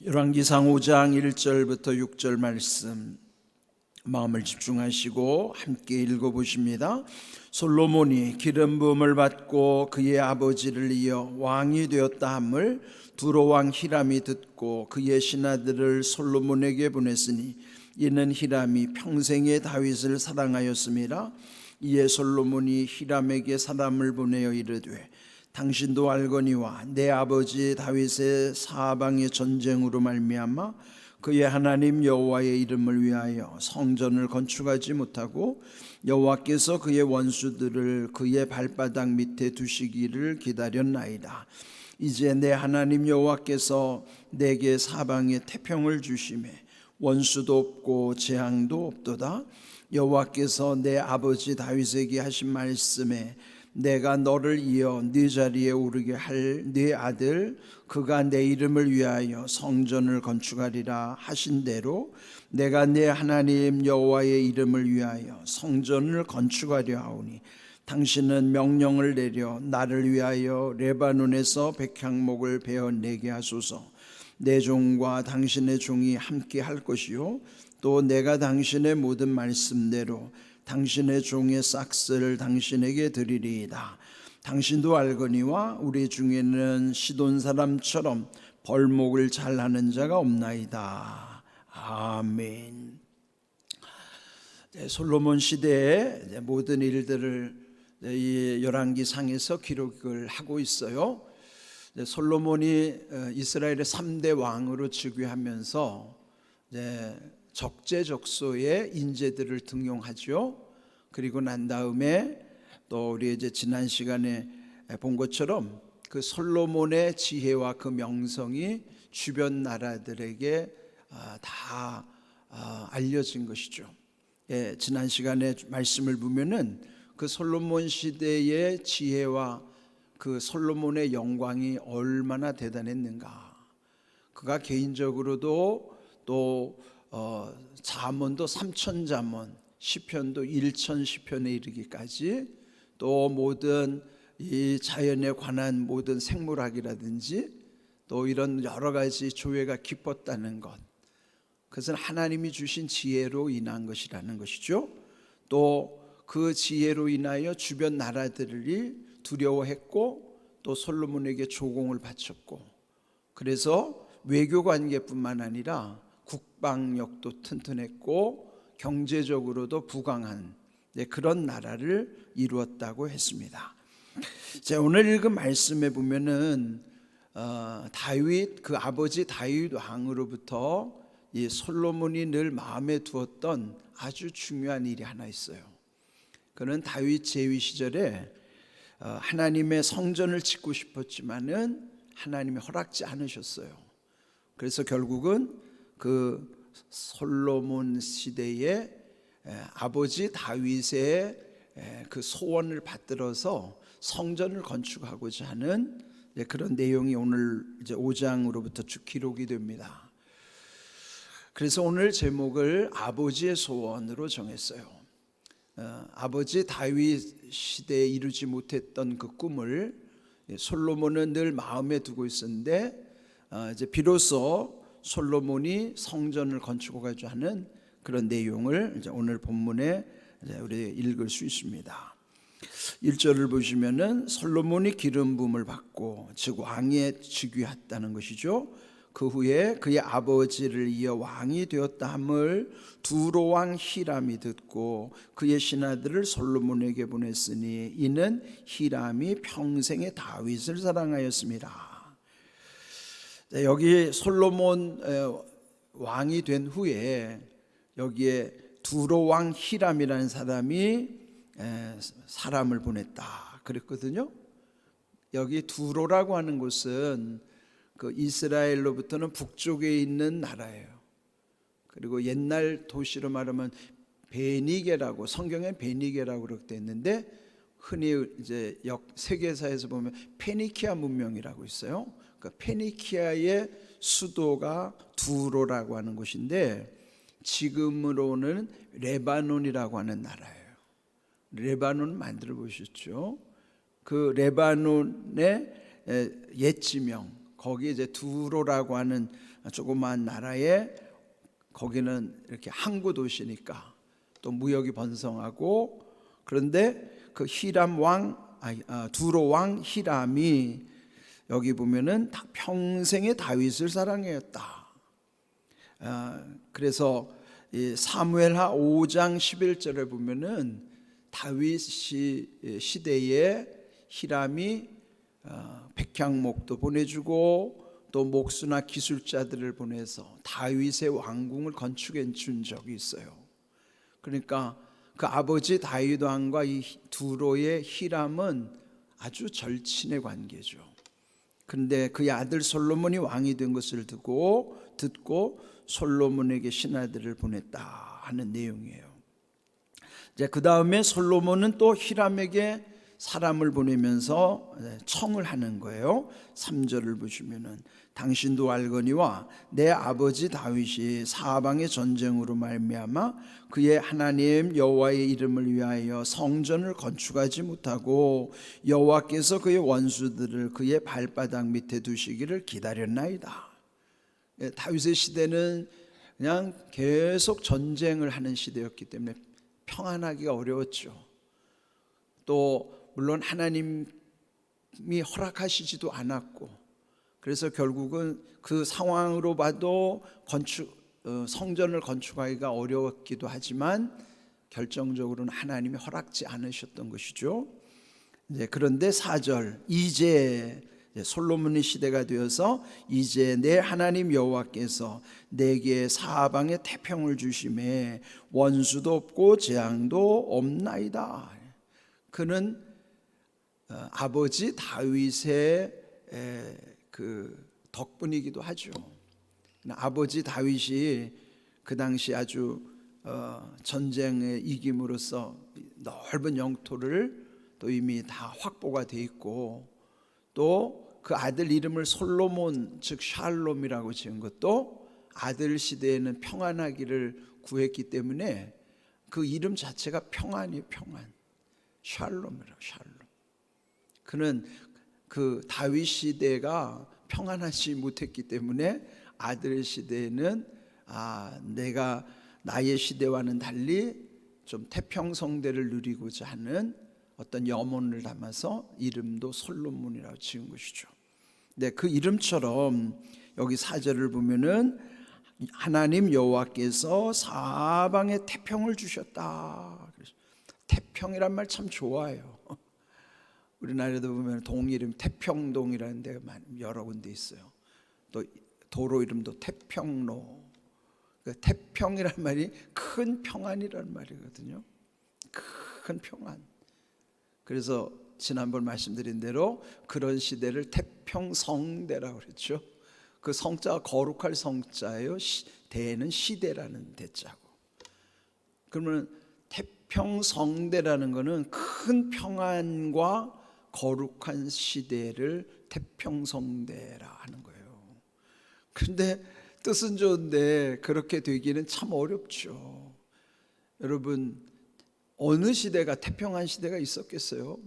열왕기상 5장 1절부터 6절 말씀 마음을 집중하시고 함께 읽어보십니다. 솔로몬이 기름 부음을 받고 그의 아버지를 이어 왕이 되었다 함을 두로왕 히람이 듣고 그의 신하들을 솔로몬에게 보냈으니 이는 히람이 평생에 다윗을 사랑하였음이라. 이에 솔로몬이 히람에게 사람을 보내어 이르되 당신도 알거니와 내 아버지 다윗의 사방의 전쟁으로 말미암아 그의 하나님 여호와의 이름을 위하여 성전을 건축하지 못하고 여호와께서 그의 원수들을 그의 발바닥 밑에 두시기를 기다렸나이다. 이제 내 하나님 여호와께서 내게 사방에 태평을 주시매 원수도 없고 재앙도 없도다. 여호와께서 내 아버지 다윗에게 하신 말씀에 내가 너를 이어 네 자리에 오르게 할 네 아들 그가 내 이름을 위하여 성전을 건축하리라 하신 대로 내가 내 하나님 여호와의 이름을 위하여 성전을 건축하려 하오니 당신은 명령을 내려 나를 위하여 레바논에서 백향목을 베어 내게 하소서. 내 종과 당신의 종이 함께 할 것이요 또 내가 당신의 모든 말씀대로 당신의 종의 싹스를 당신에게 드리리이다. 당신도 알거니와 우리 중에는 시돈 사람처럼 벌목을 잘하는 자가 없나이다. 아멘. 솔로몬 시대의 모든 일들을 이 열왕기상에서 기록을 하고 있어요. 솔로몬이 이스라엘의 3대 왕으로 즉위하면서 적재적소의 인재들을 등용하죠. 그리고 난 다음에 또 우리 이제 지난 시간에 본 것처럼 그 솔로몬의 지혜와 그 명성이 주변 나라들에게 다 알려진 것이죠. 지난 시간에 말씀을 보면은 그 솔로몬 시대의 지혜와 그 솔로몬의 영광이 얼마나 대단했는가. 그가 개인적으로도 또 잠언도 3,000잠언, 시편도 1,010편에 이르기까지 또 모든 이 자연에 관한 모든 생물학이라든지 또 이런 여러 가지 조예가 깊었다는 것, 그것은 하나님이 주신 지혜로 인한 것이라는 것이죠. 또 그 지혜로 인하여 주변 나라들이 두려워했고 또 솔로몬에게 조공을 바쳤고, 그래서 외교 관계뿐만 아니라 국방력도 튼튼했고 경제적으로도 부강한 그런 나라를 이루었다고 했습니다. 자, 오늘 읽은 말씀에 보면은 다윗 그 아버지 다윗 왕으로부터 이 솔로몬이 늘 마음에 두었던 아주 중요한 일이 하나 있어요. 그는 다윗 제위 시절에 하나님의 성전을 짓고 싶었지만은 하나님이 허락지 않으셨어요. 그래서 결국은 그 솔로몬 시대의 아버지 다윗의 그 소원을 받들어서 성전을 건축하고자 하는 그런 내용이 오늘 이제 5장으로부터 쭉 기록이 됩니다. 그래서 오늘 제목을 아버지의 소원으로 정했어요. 아버지 다윗 시대에 이루지 못했던 그 꿈을 솔로몬은 늘 마음에 두고 있었는데 이제 비로소 솔로몬이 성전을 건축하고자 하는 그런 내용을 이제 오늘 본문에 이제 우리 읽을 수 있습니다. 1절을 보시면은 솔로몬이 기름 부음을 받고 즉 왕에 즉위했다는 것이죠. 그 후에 그의 아버지를 이어 왕이 되었다 함을 두로왕 히람이 듣고 그의 신하들을 솔로몬에게 보냈으니 이는 히람이 평생에 다윗을 사랑하였습니다. 여기 솔로몬 왕이 된 후에 여기에 두로왕 히람이라는 사람이 사람을 보냈다 그랬거든요. 여기 두로라고 하는 곳은 그 이스라엘로부터는 북쪽에 있는 나라예요. 그리고 옛날 도시로 말하면 베니게라고, 성경에 베니게라고 그렇게 돼 있는데 흔히 이제 세계사에서 보면 페니키아 문명이라고 있어요. 그 페니키아의 수도가 두로라고 하는 곳인데 지금으로는 레바논이라고 하는 나라예요. 레바논 만들어 보셨죠? 그 레바논의 옛 지명, 거기 이제 두로라고 하는 조그마한 나라에 거기는 이렇게 항구 도시니까 또 무역이 번성하고 그런데 그 히람 왕 두로 왕 히람이 여기 보면은 평생에 다윗을 사랑하였다. 그래서 사무엘하 5장 11절에 보면은 다윗 시대에 히람이 백향목도 보내주고 또 목수나 기술자들을 보내서 다윗의 왕궁을 건축해 준 적이 있어요. 그러니까 그 아버지 다윗 왕과 이 두로의 히람은 아주 절친의 관계죠. 그런데 그의 아들 솔로몬이 왕이 된 것을 듣고 솔로몬에게 신하들을 보냈다 하는 내용이에요. 이제 그 다음에 솔로몬은 또 히람에게 사람을 보내면서 청을 하는 거예요. 3절을 보시면은 당신도 알거니와 내 아버지 다윗이 사방의 전쟁으로 말미암아 그의 하나님 여호와의 이름을 위하여 성전을 건축하지 못하고 여호와께서 그의 원수들을 그의 발바닥 밑에 두시기를 기다렸나이다. 다윗의 시대는 그냥 계속 전쟁을 하는 시대였기 때문에 평안하기가 어려웠죠. 또 물론 하나님이 허락하시지도 않았고 그래서 결국은 그 상황으로 봐도 성전을 건축하기가 어려웠기도 하지만 결정적으로는 하나님이 허락지 않으셨던 것이죠. 그런데 4절 이제 솔로몬의 시대가 되어서 이제 내 하나님 여호와께서 내게 사방에 태평을 주심에 원수도 없고 재앙도 없나이다. 그는 아버지 다윗의 그 덕분이기도 하죠. 아버지 다윗이 그 당시 아주 전쟁에 이김으로써 넓은 영토를 또 이미 다 확보가 돼 있고 또 그 아들 이름을 솔로몬 즉 샬롬이라고 지은 것도 아들 시대에는 평안하기를 구했기 때문에 그 이름 자체가 평안이에요. 평안. 샬롬이라고. 샬롬. 그는 그 다윗 시대가 평안하지 못했기 때문에 아들 시대에는 내가 나의 시대와는 달리 좀 태평성대를 누리고자 하는 어떤 염원을 담아서 이름도 솔로몬이라고 지은 것이죠. 네, 그 이름처럼 여기 4절을 보면은 하나님 여호와께서 사방에 태평을 주셨다. 태평이란 말 참 좋아요. 우리나라에도 보면 동 이름 태평동이라는 데가 여러 군데 있어요. 또 도로 이름도 태평로. 태평이란 말이 큰 평안이라는 말이거든요. 큰 평안. 그래서 지난번 말씀드린 대로 그런 시대를 태평성대라고 그랬죠. 그 성자가 거룩할 성자예요. 대는 시대라는 대자고. 그러면 태평성대라는 것은 큰 평안과 거룩한 시대를 태평성대라 하는 거예요. 그런데 뜻은 좋은데 그렇게 되기는 참 어렵죠. 여러분, 어느 시대가 태평한 시대가 있었겠어요?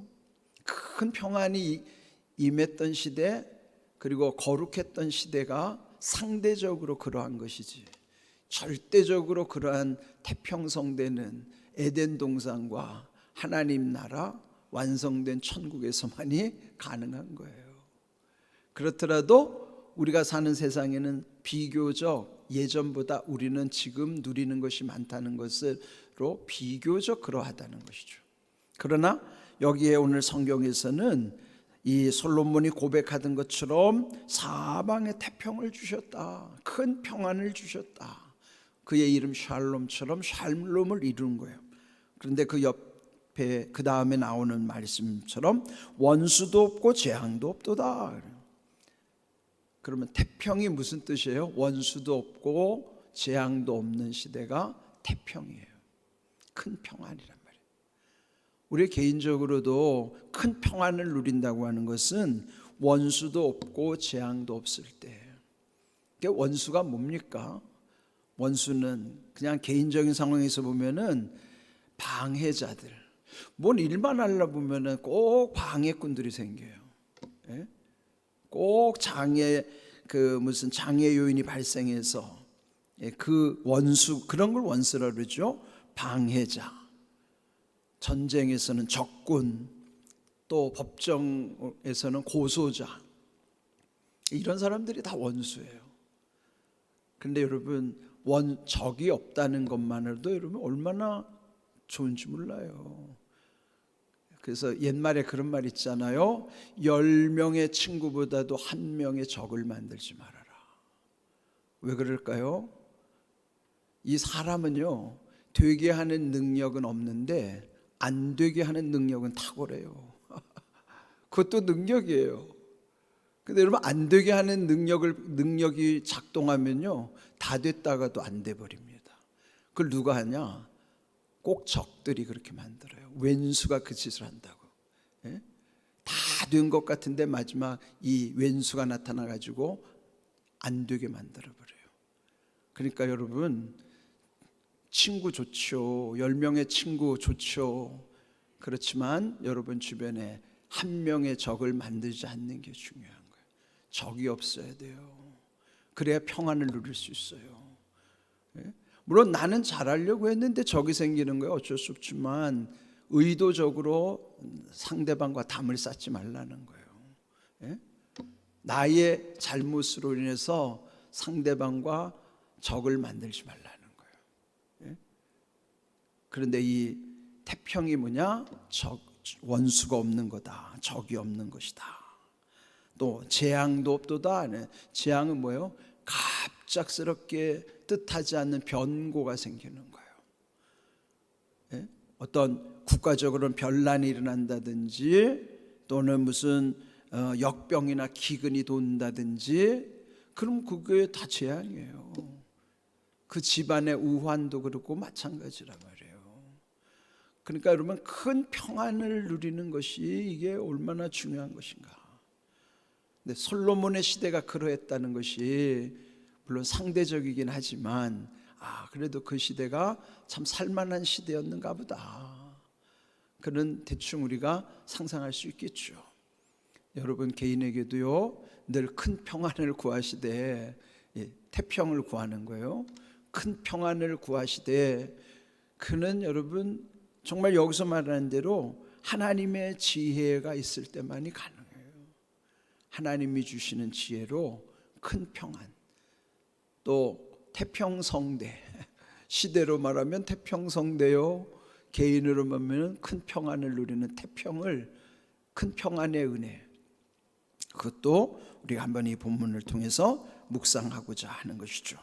큰 평안이 임했던 시대, 그리고 거룩했던 시대가 상대적으로 그러한 것이지 절대적으로 그러한 태평성대는 에덴 동산과 하나님 나라 완성된 천국에서만이 가능한 거예요. 그렇더라도 우리가 사는 세상에는 비교적 예전보다 우리는 지금 누리는 것이 많다는 것으로 비교적 그러하다는 것이죠. 그러나 여기에 오늘 성경에서는 이 솔로몬이 고백하던 것처럼 사방에 태평을 주셨다. 큰 평안을 주셨다. 그의 이름 샬롬처럼 샬롬을 이루는 거예요. 그런데 그 옆에 그 다음에 나오는 말씀처럼 원수도 없고 재앙도 없도다. 그러면 태평이 무슨 뜻이에요? 원수도 없고 재앙도 없는 시대가 태평이에요. 큰 평안이란 말이에요. 우리 개인적으로도 큰 평안을 누린다고 하는 것은 원수도 없고 재앙도 없을 때. 원수가 뭡니까? 원수는 그냥 개인적인 상황에서 보면은 방해자들. 뭔 일만 하려 보면은 꼭 방해꾼들이 생겨요. 예? 꼭 무슨 장애 요인이 발생해서 그 원수, 그런 걸 원수라 그러죠. 방해자, 전쟁에서는 적군, 또 법정에서는 고소자, 이런 사람들이 다 원수예요. 그런데 여러분, 적이 없다는 것만으로도 여러분 얼마나 좋은지 몰라요. 그래서 옛말에 그런 말 있잖아요. 10명의 친구보다도 1명의 적을 만들지 말아라. 왜 그럴까요? 이 사람은요, 되게 하는 능력은 없는데 안 되게 하는 능력은 탁월해요. 그것도 능력이에요. 근데 여러분, 안 되게 하는 능력이 작동하면요, 다 됐다가도 안 돼 버립니다. 그걸 누가 하냐? 꼭 적들이 그렇게 만들어요. 왼수가 그 짓을 한다고. 다 된 것 같은데 마지막 이 왼수가 나타나 가지고 안 되게 만들어 버려요. 그러니까 여러분, 친구 좋죠. 10명의 친구 좋죠. 그렇지만 여러분 주변에 1명의 적을 만들지 않는 게 중요한 거예요. 적이 없어야 돼요. 그래야 평안을 누릴 수 있어요. 물론 나는 잘하려고 했는데 적이 생기는 거예요. 어쩔 수 없지만 의도적으로 상대방과 담을 쌓지 말라는 거예요. 나의 잘못으로 인해서 상대방과 적을 만들지 말라는 거예요. 그런데 이 태평이 뭐냐? 원수가 없는 거다. 적이 없는 것이다. 또 재앙도 없도다. 재앙은 뭐예요? 갑작스럽게 뜻하지 않는 변고가 생기는 거예요. 어떤 국가적으로는 변란이 일어난다든지, 또는 무슨 역병이나 기근이 돈다든지, 그럼 그게 다 재앙이에요. 그 집안의 우환도 그렇고 마찬가지란 말이에요. 그러니까 여러분, 큰 평안을 누리는 것이 이게 얼마나 중요한 것인가. 근데 솔로몬의 시대가 그러했다는 것이 물론 상대적이긴 하지만, 그래도 그 시대가 참 살만한 시대였는가 보다. 그는 대충 우리가 상상할 수 있겠죠. 여러분 개인에게도요, 늘 큰 평안을 구하시되, 태평을 구하는 거예요. 큰 평안을 구하시되, 그는 여러분 정말 여기서 말하는 대로 하나님의 지혜가 있을 때만이 가능해요. 하나님이 주시는 지혜로 큰 평안, 또 태평성대, 시대로 말하면 태평성대요, 개인으로 말하면 큰 평안을 누리는 태평을, 큰 평안의 은혜, 그것도 우리가 한번 이 본문을 통해서 묵상하고자 하는 것이죠.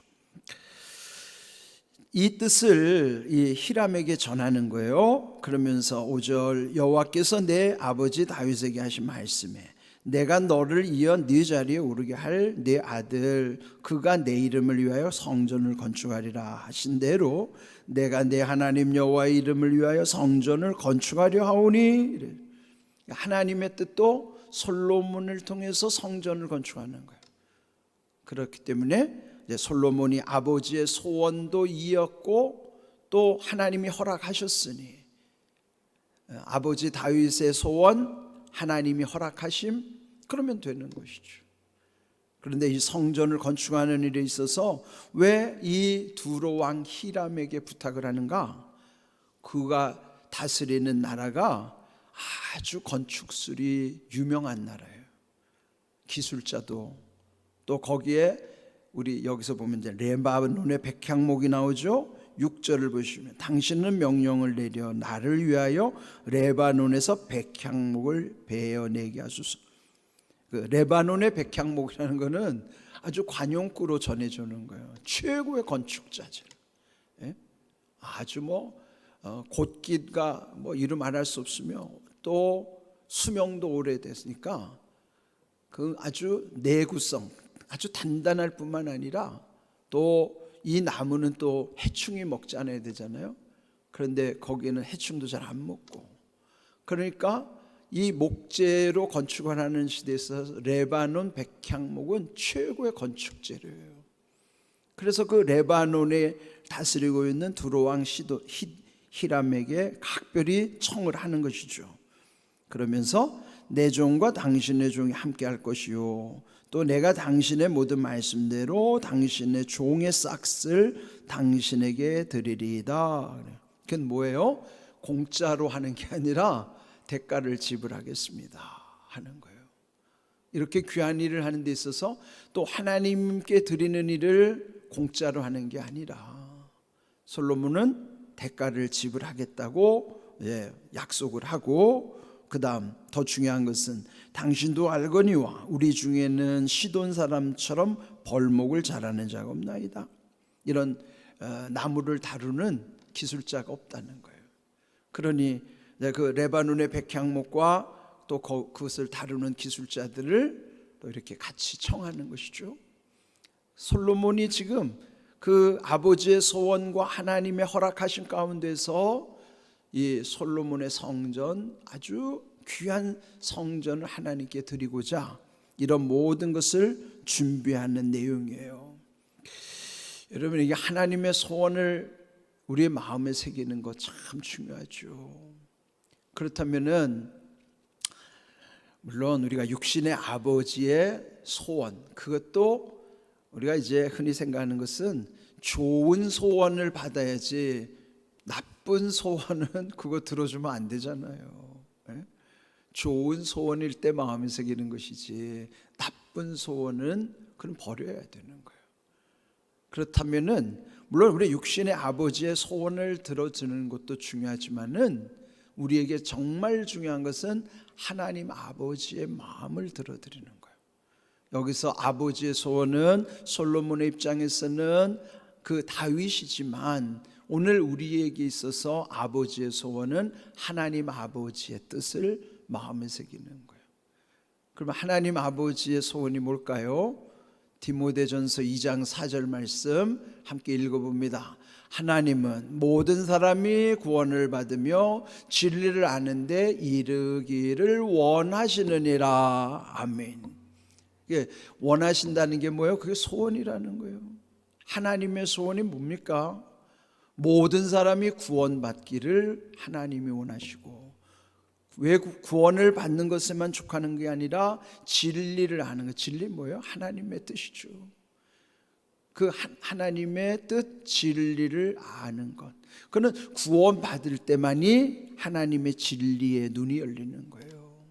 이 뜻을 이 히람에게 전하는 거예요. 그러면서 5절, 여호와께서 내 아버지 다윗에게 하신 말씀에 내가 너를 이어 네 자리에 오르게 할 내 아들, 그가 내 이름을 위하여 성전을 건축하리라 하신 대로 내가 내 하나님 여호와의 이름을 위하여 성전을 건축하려 하오니. 하나님의 뜻도 솔로몬을 통해서 성전을 건축하는 거예요. 그렇기 때문에 이제 솔로몬이 아버지의 소원도 이었고, 또 하나님이 허락하셨으니, 아버지 다윗의 소원 하나님이 허락하심, 그러면 되는 것이죠. 그런데 이 성전을 건축하는 일에 있어서 왜 이 두로 왕 히람에게 부탁을 하는가? 그가 다스리는 나라가 아주 건축술이 유명한 나라예요. 기술자도, 또 거기에 우리 여기서 보면 이제 레바논의 백향목이 나오죠. 6절을 보시면 당신은 명령을 내려 나를 위하여 레바논에서 백향목을 베어내게 하소서. 그 레바논의 백향목이라는 것은 아주 관용구로 전해주는 거예요. 최고의 건축자들. 아주 곧기가 이루 말할 수 없으며, 또 수명도 오래됐으니까 그 아주 내구성, 아주 단단할 뿐만 아니라, 또 이 나무는 또 해충이 먹지 않아야 되잖아요. 그런데 거기에는 해충도 잘 안 먹고, 그러니까 이 목재로 건축을 하는 시대에서 레바논 백향목은 최고의 건축 재료예요. 그래서 그 레바논에 다스리고 있는 두로왕 히람에게 각별히 청을 하는 것이죠. 그러면서 내 종과 당신의 종이 함께 할 것이요 또 내가 당신의 모든 말씀대로 당신의 종의 싹을 당신에게 드리리이다. 그건 뭐예요? 공짜로 하는 게 아니라 대가를 지불하겠습니다 하는 거예요. 이렇게 귀한 일을 하는 데 있어서 또 하나님께 드리는 일을 공짜로 하는 게 아니라 솔로몬은 대가를 지불하겠다고 약속을 하고, 그 다음 더 중요한 것은 당신도 알거니와 우리 중에는 시돈 사람처럼 벌목을 잘하는 자가 없나이다. 이런 나무를 다루는 기술자가 없다는 거예요. 그러니 그 레바논의 백향목과 또 그것을 다루는 기술자들을 또 이렇게 같이 청하는 것이죠. 솔로몬이 지금 그 아버지의 소원과 하나님의 허락하신 가운데서 이 솔로몬의 성전, 아주 귀한 성전을 하나님께 드리고자 이런 모든 것을 준비하는 내용이에요. 여러분, 이게 하나님의 소원을 우리의 마음에 새기는 것 참 중요하죠. 그렇다면은 물론 우리가 육신의 아버지의 소원, 그것도 우리가 이제 흔히 생각하는 것은 좋은 소원을 받아야지 나쁜 소원은 그거 들어주면 안 되잖아요. 좋은 소원일 때 마음에 새기는 것이지 나쁜 소원은 그럼 버려야 되는 거예요. 그렇다면은 물론 우리 육신의 아버지의 소원을 들어주는 것도 중요하지만은 우리에게 정말 중요한 것은 하나님 아버지의 마음을 들어드리는 거예요. 여기서 아버지의 소원은 솔로몬의 입장에서는 그 다윗이지만 오늘 우리에게 있어서 아버지의 소원은 하나님 아버지의 뜻을 마음에 새기는 거예요. 그러면 하나님 아버지의 소원이 뭘까요? 디모데전서 2장 4절 말씀 함께 읽어봅니다. 하나님은 모든 사람이 구원을 받으며 진리를 아는데 이르기를 원하시느니라. 아멘. 원하신다는 게 뭐예요? 그게 소원이라는 거예요. 하나님의 소원이 뭡니까? 모든 사람이 구원받기를 하나님이 원하시고, 왜 구원을 받는 것에만 족하는 게 아니라 진리를 아는 것. 진리 뭐예요? 하나님의 뜻이죠. 그 하나님의 뜻, 진리를 아는 것, 그는 구원받을 때만이 하나님의 진리의 눈이 열리는 거예요.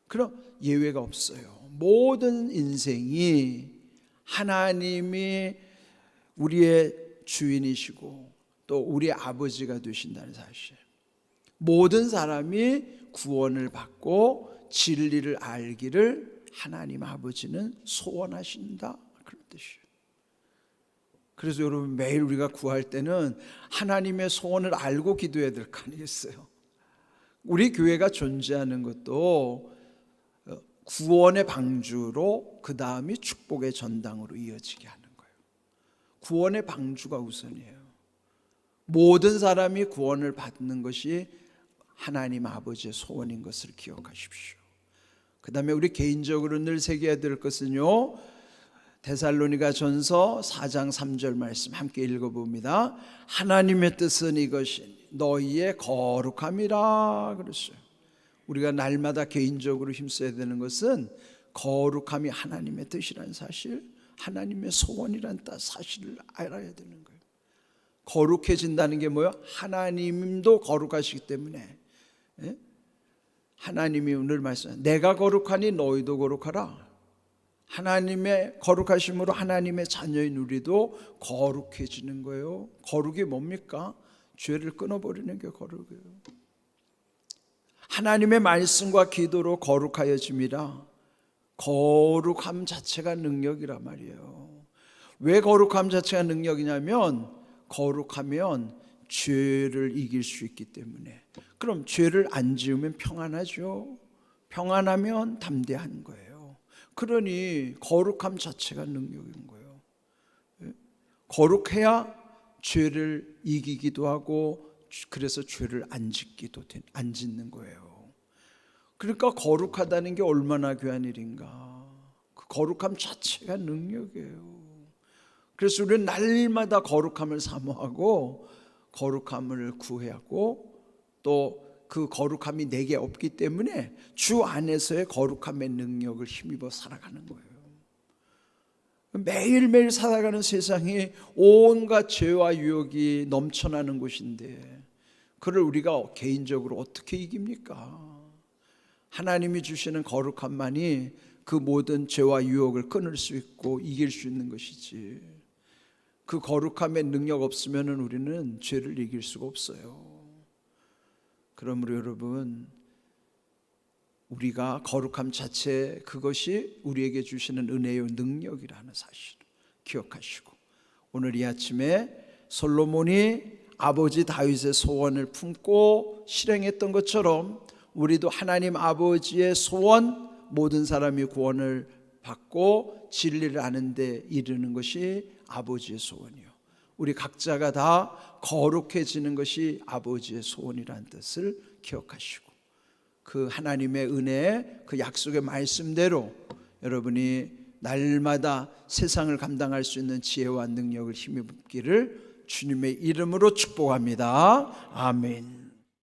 그럼 예외가 없어요. 모든 인생이 하나님이 우리의 주인이시고 또 우리의 아버지가 되신다는 사실, 모든 사람이 구원을 받고 진리를 알기를 하나님 아버지는 소원하신다, 그런 뜻이에요. 그래서 여러분, 매일 우리가 구할 때는 하나님의 소원을 알고 기도해야 될 거 아니겠어요? 우리 교회가 존재하는 것도 구원의 방주로 그 다음이 축복의 전당으로 이어지게 하는 거예요. 구원의 방주가 우선이에요. 모든 사람이 구원을 받는 것이 하나님 아버지의 소원인 것을 기억하십시오. 그 다음에 우리 개인적으로 늘 새겨야 될 것은요, 데살로니가 전서 4장 3절 말씀 함께 읽어봅니다. 하나님의 뜻은 이것이니 너희의 거룩함이라 그랬어요. 우리가 날마다 개인적으로 힘써야 되는 것은 거룩함이 하나님의 뜻이라는 사실, 하나님의 소원이라는 사실을 알아야 되는 거예요. 거룩해진다는 게 뭐예요? 하나님도 거룩하시기 때문에, 하나님이 오늘 말씀, 내가 거룩하니 너희도 거룩하라. 하나님의 거룩하심으로 하나님의 자녀인 우리도 거룩해지는 거예요. 거룩이 뭡니까? 죄를 끊어버리는 게 거룩이에요. 하나님의 말씀과 기도로 거룩하여짐이라. 거룩함 자체가 능력이라 말이에요. 왜 거룩함 자체가 능력이냐면, 거룩하면 죄를 이길 수 있기 때문에. 그럼 죄를 안 지으면 평안하죠. 평안하면 담대한 거예요. 그러니 거룩함 자체가 능력인 거예요. 거룩해야 죄를 이기기도 하고, 그래서 죄를 안 짓는 거예요. 그러니까 거룩하다는 게 얼마나 귀한 일인가. 그 거룩함 자체가 능력이에요. 그래서 우리는 날마다 거룩함을 사모하고 거룩함을 구해하고 또 그 거룩함이 내게 없기 때문에 주 안에서의 거룩함의 능력을 힘입어 살아가는 거예요. 매일매일 살아가는 세상이 온갖 죄와 유혹이 넘쳐나는 곳인데 그를 우리가 개인적으로 어떻게 이깁니까? 하나님이 주시는 거룩함만이 그 모든 죄와 유혹을 끊을 수 있고 이길 수 있는 것이지, 그 거룩함의 능력 없으면 우리는 죄를 이길 수가 없어요. 그러므로 여러분, 우리가 거룩함 자체, 그것이 우리에게 주시는 은혜의 능력이라는 사실을 기억하시고, 오늘 이 아침에 솔로몬이 아버지 다윗의 소원을 품고 실행했던 것처럼 우리도 하나님 아버지의 소원, 모든 사람이 구원을 받고 진리를 아는 데 이르는 것이 아버지의 소원이요, 우리 각자가 다 거룩해지는 것이 아버지의 소원이라는 뜻을 기억하시고, 그 하나님의 은혜, 그 약속의 말씀대로 여러분이 날마다 세상을 감당할 수 있는 지혜와 능력을 힘입기를 주님의 이름으로 축복합니다. 아멘.